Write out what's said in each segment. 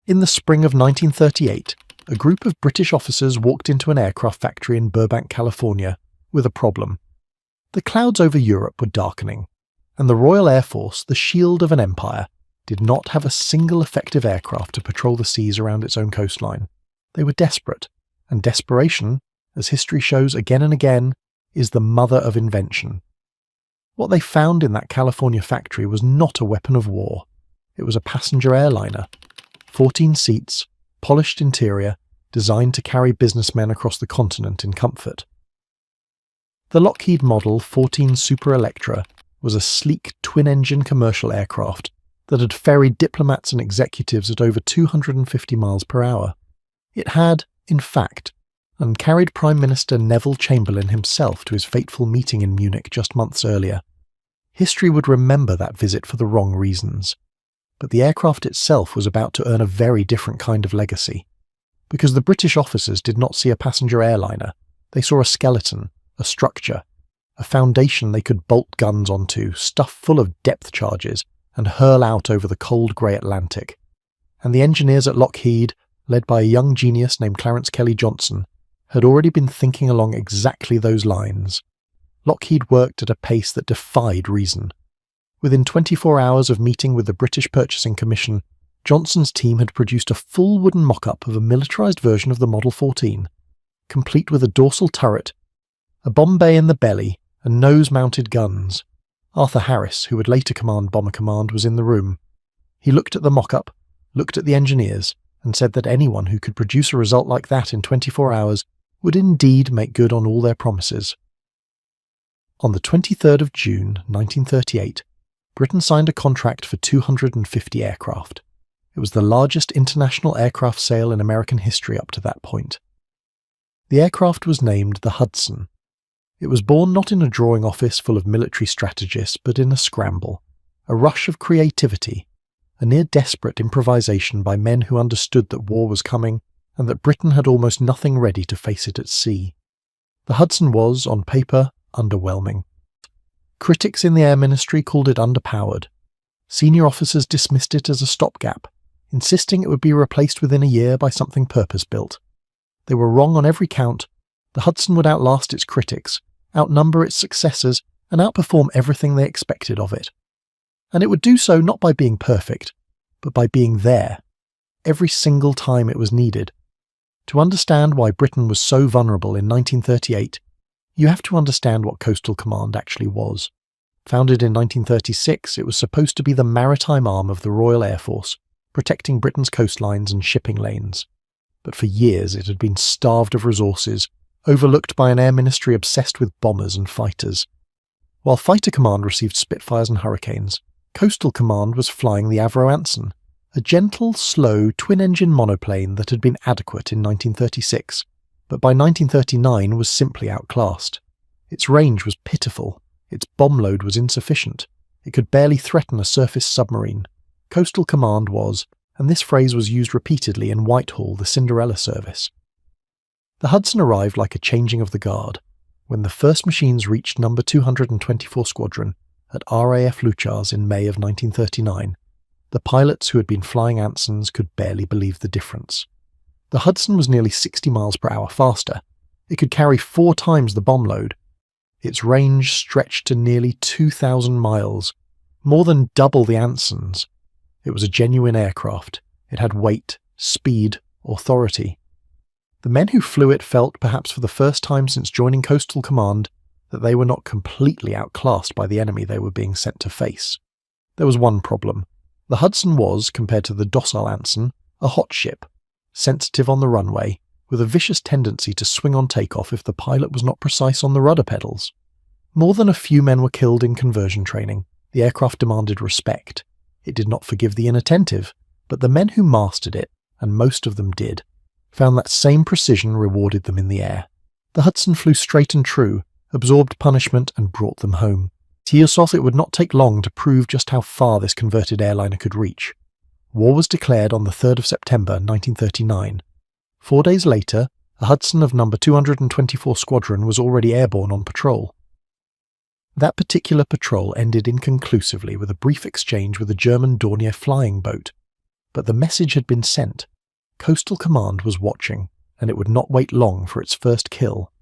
In the spring of 1938, a group of British officers walked into an aircraft factory in Burbank, California, with a problem. The clouds over Europe were darkening, and the Royal Air Force, the shield of an empire, did not have a single effective aircraft to patrol the seas around its own coastline. They were desperate, and desperation, as history shows again and again, is the mother of invention. What they found in that California factory was not a weapon of war. It was a passenger airliner. 14 seats, polished interior, designed to carry businessmen across the continent in comfort. The Lockheed Model 14 Super Electra was a sleek twin-engine commercial aircraft that had ferried diplomats and executives at over 250 miles per hour. It had, in fact, carried Prime Minister Neville Chamberlain himself to his fateful meeting in Munich just months earlier. History would remember that visit for the wrong reasons. But the aircraft itself was about to earn a very different kind of legacy. Because the British officers did not see a passenger airliner, they saw a skeleton, a structure, a foundation they could bolt guns onto, stuffed full of depth charges, and hurl out over the cold grey Atlantic. And the engineers at Lockheed, led by a young genius named Clarence Kelly Johnson, had already been thinking along exactly those lines. Lockheed worked at a pace that defied reason. Within 24 hours of meeting with the British Purchasing Commission, Johnson's team had produced a full wooden mock-up of a militarised version of the Model 14, complete with a dorsal turret, a bomb bay in the belly, and nose-mounted guns. Arthur Harris, who would later command Bomber Command, was in the room. He looked at the mock-up, looked at the engineers, and said that anyone who could produce a result like that in 24 hours would indeed make good on all their promises. On the 23rd of June, 1938, Britain signed a contract for 250 aircraft. It was the largest international aircraft sale in American history up to that point. The aircraft was named the Hudson. It was born not in a drawing office full of military strategists, but in a scramble, a rush of creativity, a near-desperate improvisation by men who understood that war was coming and that Britain had almost nothing ready to face it at sea. The Hudson was, on paper, underwhelming. Critics in the Air Ministry called it underpowered. Senior officers dismissed it as a stopgap, insisting it would be replaced within a year by something purpose-built. They were wrong on every count. The Hudson would outlast its critics, outnumber its successors, and outperform everything they expected of it. And it would do so not by being perfect, but by being there, every single time it was needed. To understand why Britain was so vulnerable in 1938, you have to understand what Coastal Command actually was. Founded in 1936, it was supposed to be the maritime arm of the Royal Air Force, protecting Britain's coastlines and shipping lanes. But for years it had been starved of resources, overlooked by an air ministry obsessed with bombers and fighters. While Fighter Command received Spitfires and Hurricanes, Coastal Command was flying the Avro Anson, a gentle, slow, twin-engine monoplane that had been adequate in 1936, but by 1939 was simply outclassed. Its range was pitiful, its bomb load was insufficient, it could barely threaten a surface submarine. Coastal Command was, and this phrase was used repeatedly in Whitehall, the Cinderella service. The Hudson arrived like a changing of the guard, when the first machines reached No. 224 Squadron at RAF Luchars in May of 1939. The pilots who had been flying Ansons could barely believe the difference. The Hudson was nearly 60 miles per hour faster. It could carry 4 times the bomb load. Its range stretched to nearly 2,000 miles, more than double the Anson's. It was a genuine aircraft. It had weight, speed, authority. The men who flew it felt, perhaps for the first time since joining Coastal Command, that they were not completely outclassed by the enemy they were being sent to face. There was one problem. The Hudson was, compared to the docile Anson, a hot ship, sensitive on the runway, with a vicious tendency to swing on takeoff if the pilot was not precise on the rudder pedals. More than a few men were killed in conversion training. The aircraft demanded respect. It did not forgive the inattentive, but the men who mastered it, and most of them did, found that same precision rewarded them in the air. The Hudson flew straight and true, absorbed punishment, and brought them home. To Yusuf, it would not take long to prove just how far this converted airliner could reach. War was declared on the 3rd of September 1939. 4 days later, a Hudson of No. 224 Squadron was already airborne on patrol. That particular patrol ended inconclusively with a brief exchange with a German Dornier flying boat. But the message had been sent. Coastal Command was watching, and it would not wait long for its first kill.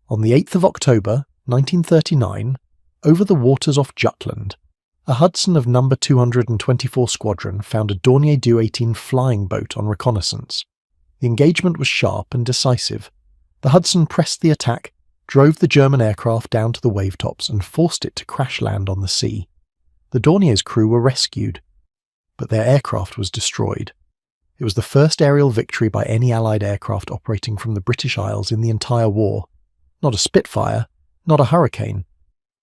On the 8th of October, 1939, over the waters off Jutland, a Hudson of No. 224 Squadron found a Dornier Do-18 flying boat on reconnaissance. The engagement was sharp and decisive. The Hudson pressed the attack, drove the German aircraft down to the wavetops and forced it to crash land on the sea. The Dornier's crew were rescued, but their aircraft was destroyed. It was the first aerial victory by any Allied aircraft operating from the British Isles in the entire war. Not a Spitfire, not a Hurricane.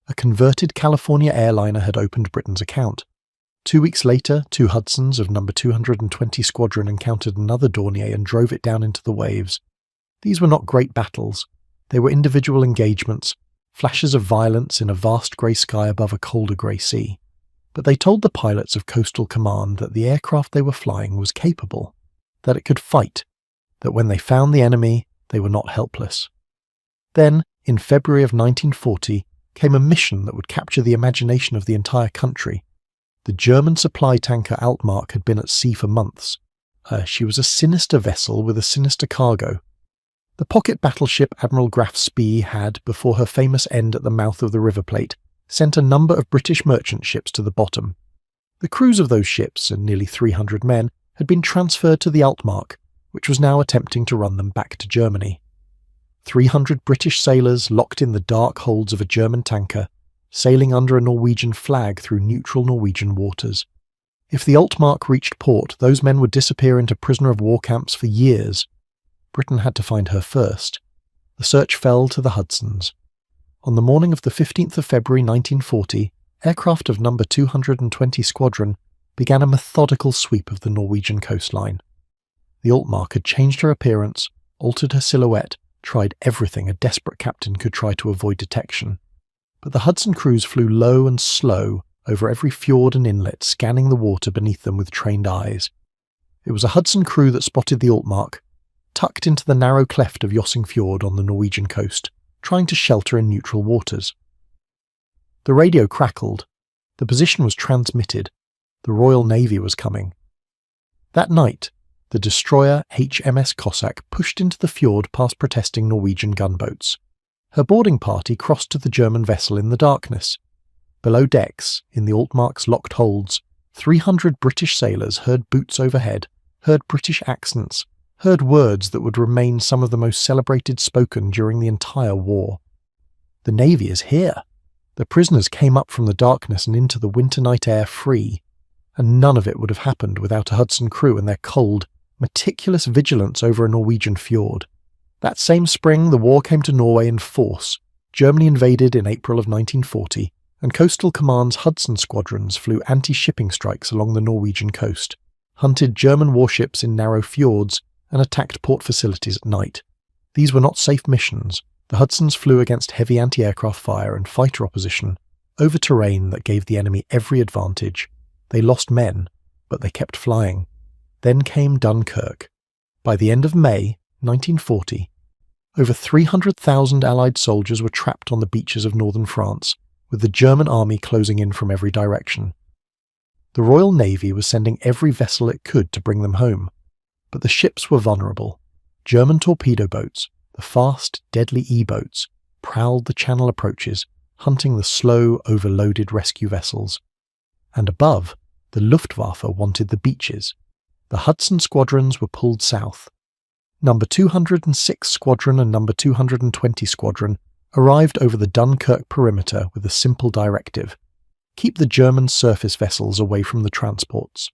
A converted California Airliner had opened Britain's account. 2 weeks later, 2 Hudsons of No. 220 Squadron encountered another Dornier and drove it down into the waves. These were not great battles. They were individual engagements, flashes of violence in a vast grey sky above a colder grey sea. But they told the pilots of Coastal Command that the aircraft they were flying was capable, that it could fight, that when they found the enemy, they were not helpless. Then, in February of 1940, came a mission that would capture the imagination of the entire country. The German supply tanker Altmark had been at sea for months. She was a sinister vessel with a sinister cargo. The pocket battleship Admiral Graf Spee had, before her famous end at the mouth of the River Plate, sent a number of British merchant ships to the bottom. The crews of those ships, and nearly 300 men, had been transferred to the Altmark, which was now attempting to run them back to Germany. 300 British sailors locked in the dark holds of a German tanker, sailing under a Norwegian flag through neutral Norwegian waters. If the Altmark reached port, those men would disappear into prisoner-of-war camps for years. Britain had to find her first. The search fell to the Hudsons. On the morning of the 15th of February 1940, aircraft of No. 220 Squadron began a methodical sweep of the Norwegian coastline. The Altmark had changed her appearance, altered her silhouette, tried everything a desperate captain could try to avoid detection. But the Hudson crews flew low and slow over every fjord and inlet, scanning the water beneath them with trained eyes. It was a Hudson crew that spotted the Altmark, tucked into the narrow cleft of Jossing Fjord on the Norwegian coast, trying to shelter in neutral waters. The radio crackled. The position was transmitted. The Royal Navy was coming. That night, the destroyer HMS Cossack pushed into the fjord past protesting Norwegian gunboats. Her boarding party crossed to the German vessel in the darkness. Below decks, in the Altmark's locked holds, 300 British sailors heard boots overhead, heard British accents, heard words that would remain some of the most celebrated spoken during the entire war. The Navy is here. The prisoners came up from the darkness and into the winter night air free, and none of it would have happened without a Hudson crew and their cold, meticulous vigilance over a Norwegian fjord. That same spring, the war came to Norway in force. Germany invaded in April of 1940, and Coastal Command's Hudson squadrons flew anti-shipping strikes along the Norwegian coast, hunted German warships in narrow fjords, and attacked port facilities at night. These were not safe missions. The Hudsons flew against heavy anti-aircraft fire and fighter opposition, over terrain that gave the enemy every advantage. They lost men, but they kept flying. Then came Dunkirk. By the end of May 1940, over 300,000 Allied soldiers were trapped on the beaches of northern France, with the German army closing in from every direction. The Royal Navy was sending every vessel it could to bring them home, but the ships were vulnerable. German torpedo boats, the fast, deadly E-boats, prowled the channel approaches, hunting the slow, overloaded rescue vessels. And above, the Luftwaffe wanted the beaches. The Hudson squadrons were pulled south. No. 206 Squadron and No. 220 Squadron arrived over the Dunkirk perimeter with a simple directive: keep the German surface vessels away from the transports.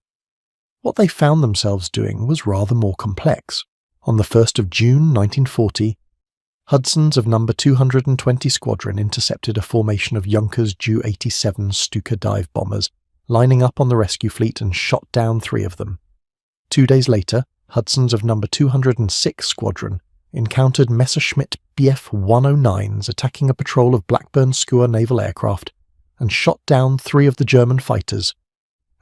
What they found themselves doing was rather more complex. On the 1st of June 1940, Hudsons of No. 220 Squadron intercepted a formation of Junkers Ju-87 Stuka dive bombers, lining up on the rescue fleet, and shot down 3 of them. 2 days later, Hudsons of No. 206 Squadron encountered Messerschmitt Bf-109s attacking a patrol of Blackburn Skua naval aircraft and shot down 3 of the German fighters.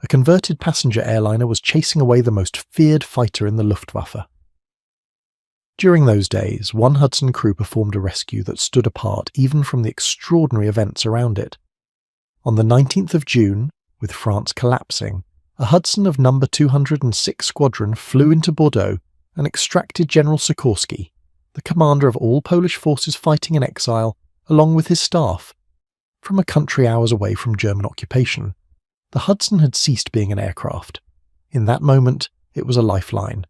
A converted passenger airliner was chasing away the most feared fighter in the Luftwaffe. During those days, one Hudson crew performed a rescue that stood apart even from the extraordinary events around it. On the 19th of June, with France collapsing, a Hudson of No. 206 Squadron flew into Bordeaux and extracted General Sikorsky, the commander of all Polish forces fighting in exile, along with his staff. From a country hours away from German occupation, the Hudson had ceased being an aircraft. In that moment, it was a lifeline.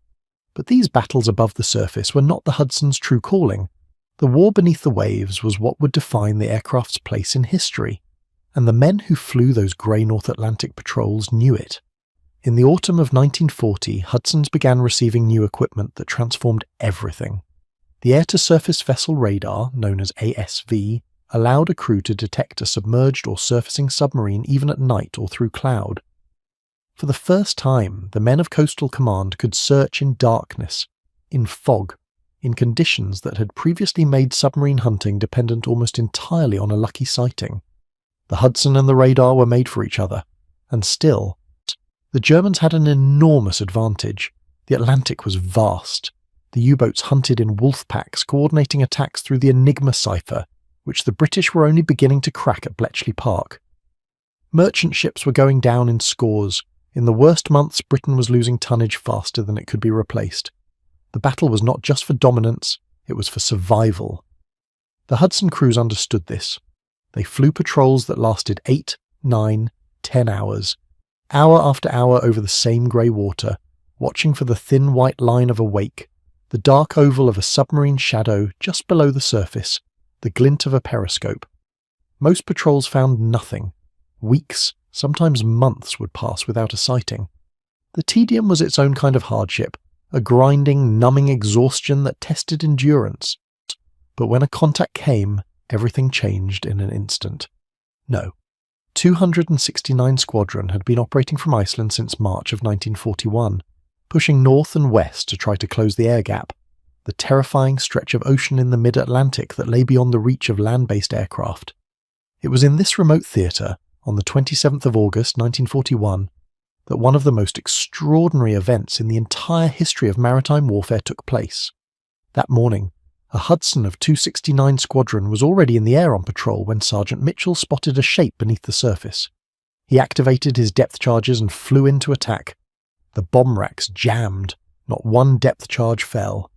But these battles above the surface were not the Hudson's true calling. The war beneath the waves was what would define the aircraft's place in history, and the men who flew those grey North Atlantic patrols knew it. In the autumn of 1940, Hudsons began receiving new equipment that transformed everything. The air-to-surface vessel radar, known as ASV, allowed a crew to detect a submerged or surfacing submarine even at night or through cloud. For the first time, the men of Coastal Command could search in darkness, in fog, in conditions that had previously made submarine hunting dependent almost entirely on a lucky sighting. The Hudson and the radar were made for each other, and still, the Germans had an enormous advantage. The Atlantic was vast. The U-boats hunted in wolf packs, coordinating attacks through the Enigma cipher, which the British were only beginning to crack at Bletchley Park. Merchant ships were going down in scores. In the worst months, Britain was losing tonnage faster than it could be replaced. The battle was not just for dominance, it was for survival. The Hudson crews understood this. They flew patrols that lasted 8, 9, 10 hours, hour after hour over the same grey water, watching for the thin white line of a wake, the dark oval of a submarine shadow just below the surface, the glint of a periscope. Most patrols found nothing. Weeks, sometimes months, would pass without a sighting. The tedium was its own kind of hardship, a grinding, numbing exhaustion that tested endurance. But when a contact came, everything changed in an instant. No. 269 Squadron had been operating from Iceland since March of 1941, pushing north and west to try to close the air gap, the terrifying stretch of ocean in the mid-Atlantic that lay beyond the reach of land-based aircraft. It was in this remote theatre, on the 27th of August 1941, that one of the most extraordinary events in the entire history of maritime warfare took place. That morning, a Hudson of 269 Squadron was already in the air on patrol when Sergeant Mitchell spotted a shape beneath the surface. He activated his depth charges and flew in to attack. The bomb racks jammed. Not one depth charge fell.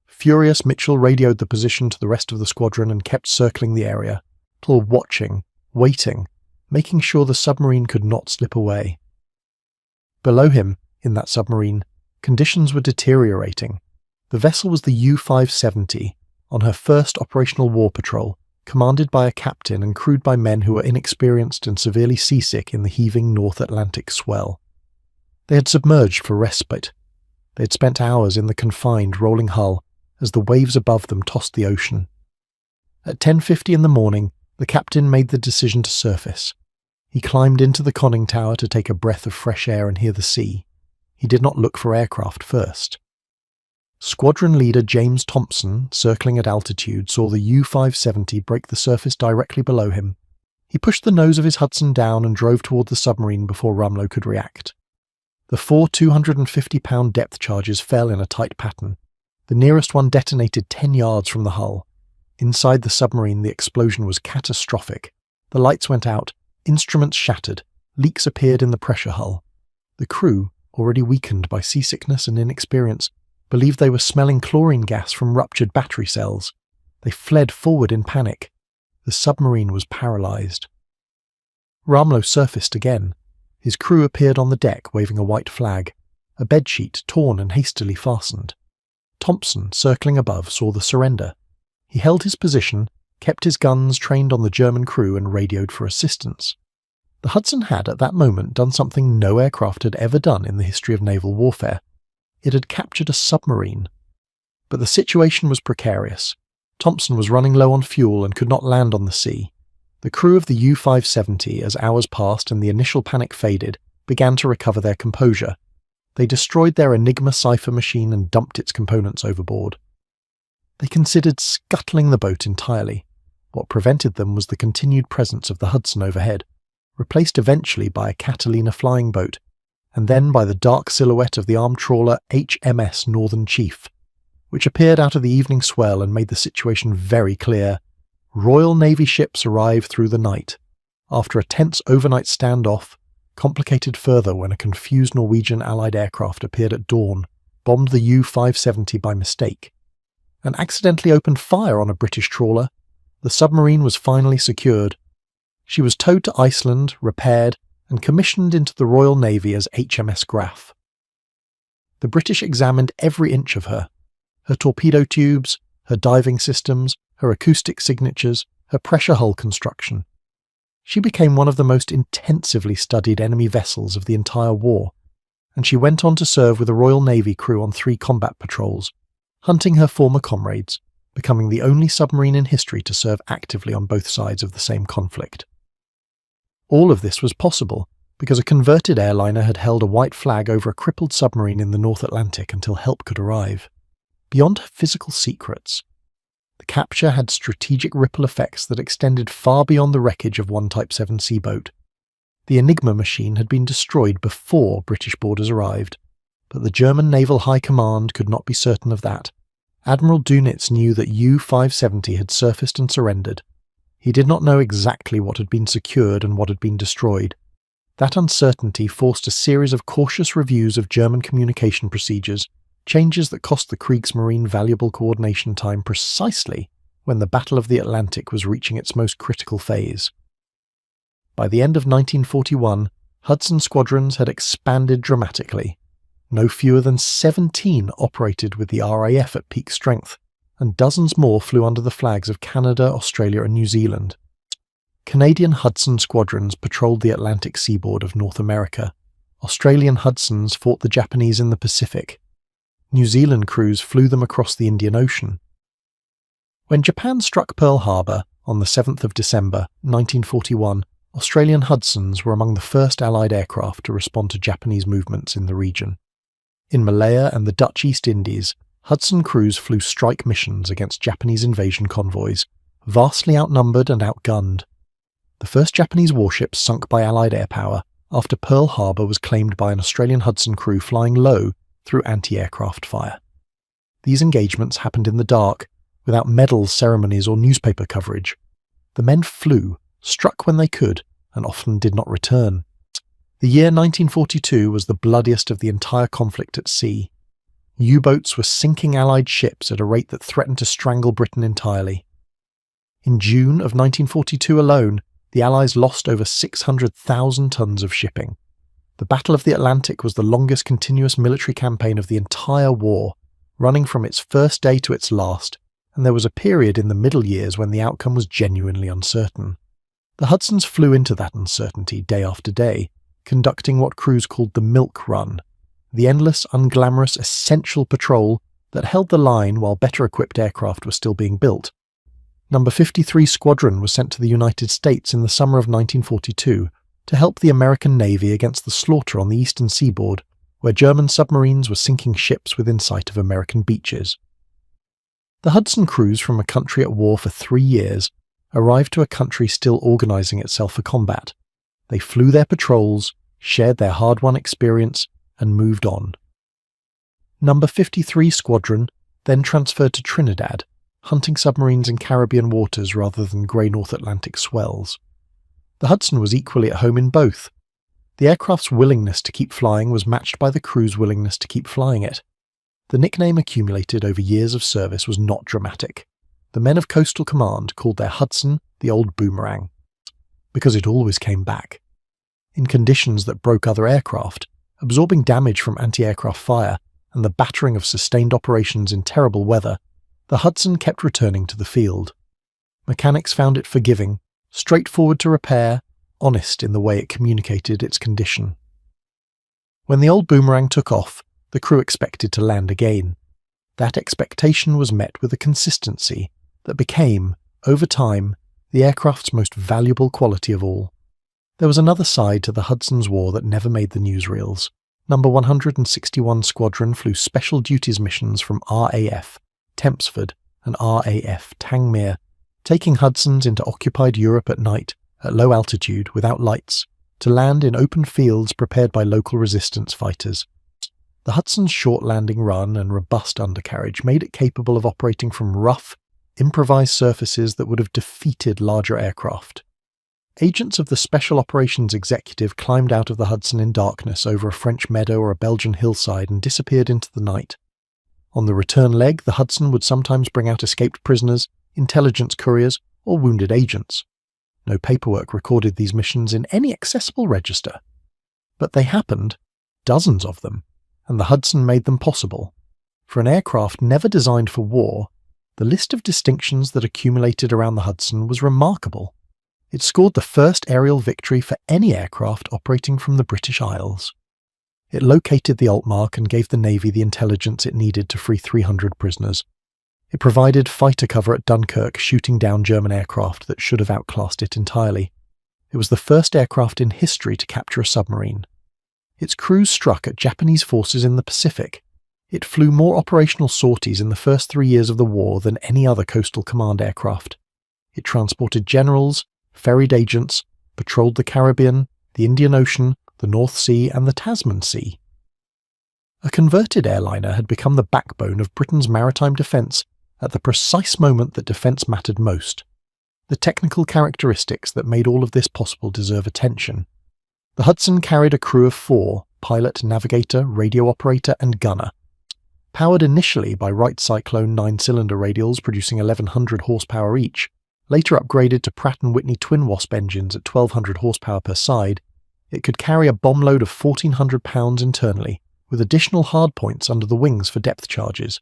Furious, Mitchell radioed the position to the rest of the squadron and kept circling the area, till watching, waiting, making sure the submarine could not slip away. Below him, in that submarine, conditions were deteriorating. The vessel was the U-570, on her first operational war patrol, commanded by a captain and crewed by men who were inexperienced and severely seasick in the heaving North Atlantic swell. They had submerged for respite. They had spent hours in the confined, rolling hull as the waves above them tossed the ocean. At 10:50 in the morning, the captain made the decision to surface. He climbed into the conning tower to take a breath of fresh air and hear the sea. He did not look for aircraft first. Squadron leader James Thompson, circling at altitude, saw the U-570 break the surface directly below him. He pushed the nose of his Hudson down and drove toward the submarine before Rumlow could react. The 4 250-pound depth charges fell in a tight pattern. The nearest one detonated 10 yards from the hull. Inside the submarine, the explosion was catastrophic. The lights went out, instruments shattered, leaks appeared in the pressure hull. The crew, already weakened by seasickness and inexperience, believed they were smelling chlorine gas from ruptured battery cells. They fled forward in panic. The submarine was paralyzed. Rumlow surfaced again. His crew appeared on the deck waving a white flag, a bedsheet torn and hastily fastened. Thompson, circling above, saw the surrender. He held his position, kept his guns trained on the German crew and radioed for assistance. The Hudson had at that moment done something no aircraft had ever done in the history of naval warfare. It had captured a submarine. But the situation was precarious. Thompson was running low on fuel and could not land on the sea. The crew of the U-570, as hours passed and the initial panic faded, began to recover their composure. They destroyed their Enigma cipher machine and dumped its components overboard. They considered scuttling the boat entirely. What prevented them was the continued presence of the Hudson overhead, replaced eventually by a Catalina flying boat, and then by the dark silhouette of the armed trawler HMS Northern Chief, which appeared out of the evening swell and made the situation very clear. Royal Navy ships arrived through the night. After a tense overnight standoff, complicated further when a confused Norwegian Allied aircraft appeared at dawn, bombed the U-570 by mistake, and accidentally opened fire on a British trawler. The submarine was finally secured. She was towed to Iceland, repaired, and commissioned into the Royal Navy as HMS Graf. The British examined every inch of her torpedo tubes, her diving systems, her acoustic signatures, her pressure hull construction. She became one of the most intensively studied enemy vessels of the entire war, and she went on to serve with a Royal Navy crew on 3 combat patrols, hunting her former comrades, becoming the only submarine in history to serve actively on both sides of the same conflict. All of this was possible because a converted airliner had held a white flag over a crippled submarine in the North Atlantic until help could arrive. Beyond her physical secrets, the capture had strategic ripple effects that extended far beyond the wreckage of one Type 7C boat. The Enigma machine had been destroyed before British boarders arrived, but the German Naval High Command could not be certain of that. Admiral Dönitz knew that U-570 had surfaced and surrendered. He did not know exactly what had been secured and what had been destroyed. That uncertainty forced a series of cautious reviews of German communication procedures, changes that cost the Kriegsmarine valuable coordination time precisely when the Battle of the Atlantic was reaching its most critical phase. By the end of 1941, Hudson squadrons had expanded dramatically. No fewer than 17 operated with the RAF at peak strength, and dozens more flew under the flags of Canada, Australia and New Zealand. Canadian Hudson squadrons patrolled the Atlantic seaboard of North America. Australian Hudsons fought the Japanese in the Pacific. New Zealand crews flew them across the Indian Ocean. When Japan struck Pearl Harbor on the 7th of December 1941, Australian Hudsons were among the first Allied aircraft to respond to Japanese movements in the region. In Malaya and the Dutch East Indies, Hudson crews flew strike missions against Japanese invasion convoys, vastly outnumbered and outgunned. The first Japanese warships sunk by Allied air power after Pearl Harbor was claimed by an Australian Hudson crew flying low through anti-aircraft fire. These engagements happened in the dark, without medals, ceremonies or newspaper coverage. The men flew, struck when they could, and often did not return. The year 1942 was the bloodiest of the entire conflict at sea. U-boats were sinking Allied ships at a rate that threatened to strangle Britain entirely. In June of 1942 alone, the Allies lost over 600,000 tons of shipping. The Battle of the Atlantic was the longest continuous military campaign of the entire war, running from its first day to its last, and there was a period in the middle years when the outcome was genuinely uncertain. The Hudsons flew into that uncertainty day after day, conducting what crews called the milk run, the endless, unglamorous, essential patrol that held the line while better-equipped aircraft were still being built. No. 53 Squadron was sent to the United States in the summer of 1942 to help the American Navy against the slaughter on the eastern seaboard, where German submarines were sinking ships within sight of American beaches. The Hudson crews from a country at war for 3 years arrived to a country still organizing itself for combat. They flew their patrols, shared their hard-won experience, and moved on. No. 53 Squadron then transferred to Trinidad, hunting submarines in Caribbean waters rather than grey North Atlantic swells. The Hudson was equally at home in both. The aircraft's willingness to keep flying was matched by the crew's willingness to keep flying it. The nickname accumulated over years of service was not dramatic. The men of Coastal Command called their Hudson the old boomerang, because it always came back. In conditions that broke other aircraft, absorbing damage from anti-aircraft fire and the battering of sustained operations in terrible weather, the Hudson kept returning to the field. Mechanics found it forgiving, straightforward to repair, honest in the way it communicated its condition. When the old boomerang took off, the crew expected to land again. That expectation was met with a consistency that became, over time, the aircraft's most valuable quality of all. There was another side to the Hudson's War that never made the newsreels. No. 161 Squadron flew special duties missions from RAF Tempsford and RAF Tangmere, taking Hudsons into occupied Europe at night, at low altitude, without lights, to land in open fields prepared by local resistance fighters. The Hudson's short landing run and robust undercarriage made it capable of operating from rough, improvised surfaces that would have defeated larger aircraft. agents of the Special Operations Executive climbed out of the Hudson in darkness over a French meadow or a Belgian hillside and disappeared into the night. On the return leg, the Hudson would sometimes bring out escaped prisoners, intelligence couriers, or wounded agents. No paperwork recorded these missions in any accessible register. But they happened, dozens of them, and the Hudson made them possible. For an aircraft never designed for war, the list of distinctions that accumulated around the Hudson was remarkable. It scored the first aerial victory for any aircraft operating from the British Isles. It located the Altmark and gave the Navy the intelligence it needed to free 300 prisoners. It provided fighter cover at Dunkirk, shooting down German aircraft that should have outclassed it entirely. It was the first aircraft in history to capture a submarine. Its crews struck at Japanese forces in the Pacific. It flew more operational sorties in the first 3 years of the war than any other coastal command aircraft. It transported generals, ferried agents, patrolled the Caribbean, the Indian Ocean, the North Sea, and the Tasman Sea. A converted airliner had become the backbone of Britain's maritime defence at the precise moment that defence mattered most. The technical characteristics that made all of this possible deserve attention. The Hudson carried a crew of 4, pilot, navigator, radio operator, and gunner. Powered initially by Wright Cyclone 9-cylinder radials producing 1,100 horsepower each, later upgraded to Pratt & Whitney twin Wasp engines at 1,200 horsepower per side, it could carry a bomb load of 1,400 pounds internally, with additional hardpoints under the wings for depth charges.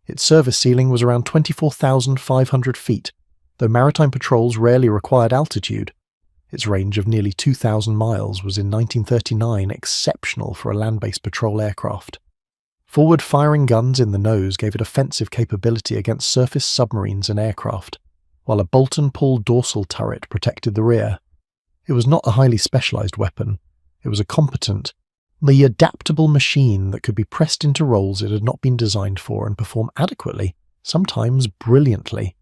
Its service ceiling was around 24,500 feet, though maritime patrols rarely required altitude. Its range of nearly 2,000 miles was in 1939 exceptional for a land-based patrol aircraft. Forward-firing guns in the nose gave it offensive capability against surface submarines and aircraft, while a bolt-and-pull dorsal turret protected the rear. It was not a highly specialized weapon. It was a competent, the adaptable machine that could be pressed into roles it had not been designed for and perform adequately, sometimes brilliantly.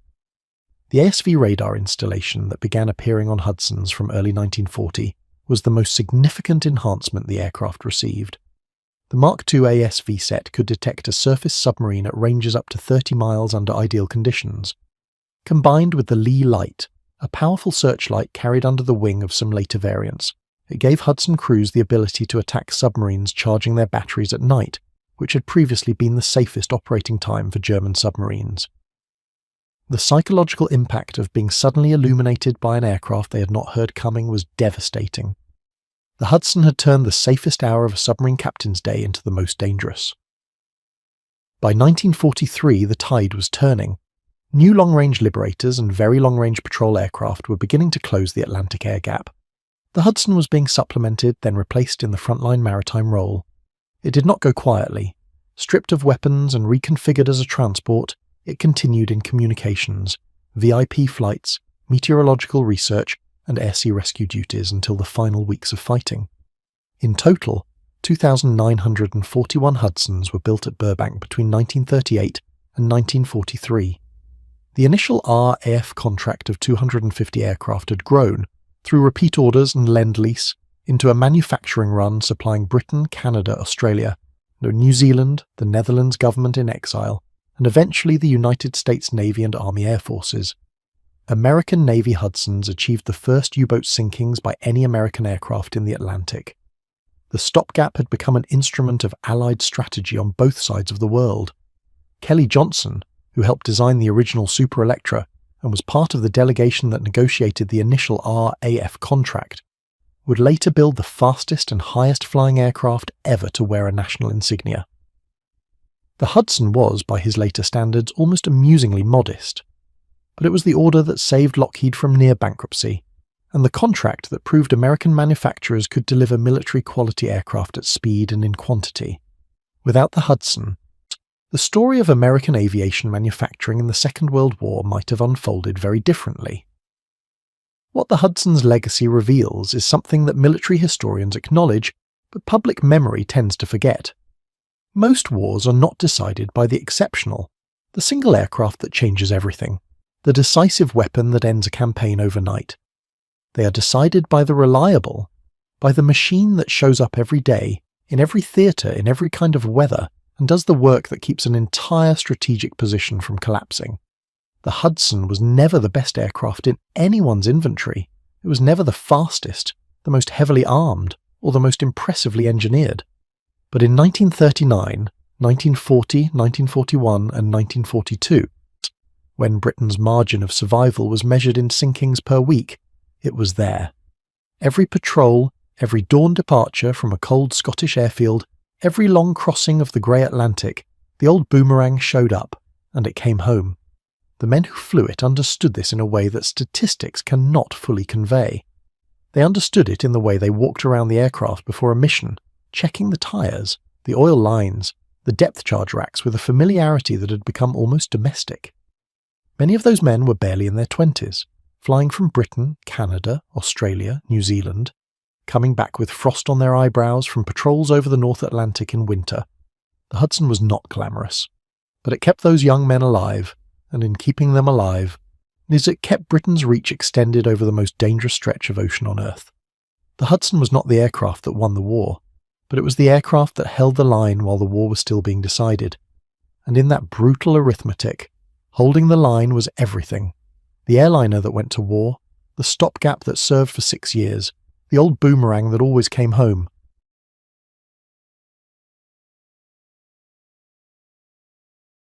The ASV radar installation that began appearing on Hudsons from early 1940 was the most significant enhancement the aircraft received. The Mark II ASV set could detect a surface submarine at ranges up to 30 miles under ideal conditions. Combined with the Lee Light, a powerful searchlight carried under the wing of some later variants, it gave Hudson crews the ability to attack submarines charging their batteries at night, which had previously been the safest operating time for German submarines. The psychological impact of being suddenly illuminated by an aircraft they had not heard coming was devastating. The Hudson had turned the safest hour of a submarine captain's day into the most dangerous. By 1943, the tide was turning. New long-range Liberators and very long-range patrol aircraft were beginning to close the Atlantic air gap. The Hudson was being supplemented, then replaced in the frontline maritime role. It did not go quietly. Stripped of weapons and reconfigured as a transport, it continued in communications, VIP flights, meteorological research, and air-sea rescue duties until the final weeks of fighting. In total, 2,941 Hudsons were built at Burbank between 1938 and 1943. The initial RAF contract of 250 aircraft had grown, through repeat orders and lend-lease, into a manufacturing run supplying Britain, Canada, Australia, New Zealand, the Netherlands government in exile, and eventually the United States Navy and Army Air Forces. American Navy Hudsons achieved the first U-boat sinkings by any American aircraft in the Atlantic. The stopgap had become an instrument of Allied strategy on both sides of the world. Kelly Johnson, who helped design the original Super Electra and was part of the delegation that negotiated the initial RAF contract, would later build the fastest and highest-flying aircraft ever to wear a national insignia. The Hudson was, by his later standards, almost amusingly modest, but it was the order that saved Lockheed from near bankruptcy, and the contract that proved American manufacturers could deliver military-quality aircraft at speed and in quantity. Without the Hudson, the story of American aviation manufacturing in the Second World War might have unfolded very differently. What the Hudson's legacy reveals is something that military historians acknowledge, but public memory tends to forget. Most wars are not decided by the exceptional, the single aircraft that changes everything, the decisive weapon that ends a campaign overnight. They are decided by the reliable, by the machine that shows up every day, in every theatre, in every kind of weather, and does the work that keeps an entire strategic position from collapsing. The Hudson was never the best aircraft in anyone's inventory, It was never the fastest, the most heavily armed, or the most impressively engineered. But in 1939, 1940, 1941, and 1942, when Britain's margin of survival was measured in sinkings per week, it was there. Every patrol, every dawn departure from a cold Scottish airfield, every long crossing of the grey Atlantic, the old boomerang showed up, and it came home. The men who flew it understood this in a way that statistics cannot fully convey. They understood it in the way they walked around the aircraft before a mission, checking the tyres, the oil lines, the depth charge racks with a familiarity that had become almost domestic. Many of those men were barely in their 20s, flying from Britain, Canada, Australia, New Zealand, coming back with frost on their eyebrows from patrols over the North Atlantic in winter. The Hudson was not glamorous, but it kept those young men alive, and in keeping them alive, it kept Britain's reach extended over the most dangerous stretch of ocean on Earth. The Hudson was not the aircraft that won the war, but it was the aircraft that held the line while the war was still being decided. And in that brutal arithmetic, holding the line was everything. The airliner that went to war, the stopgap that served for 6 years, the old boomerang that always came home,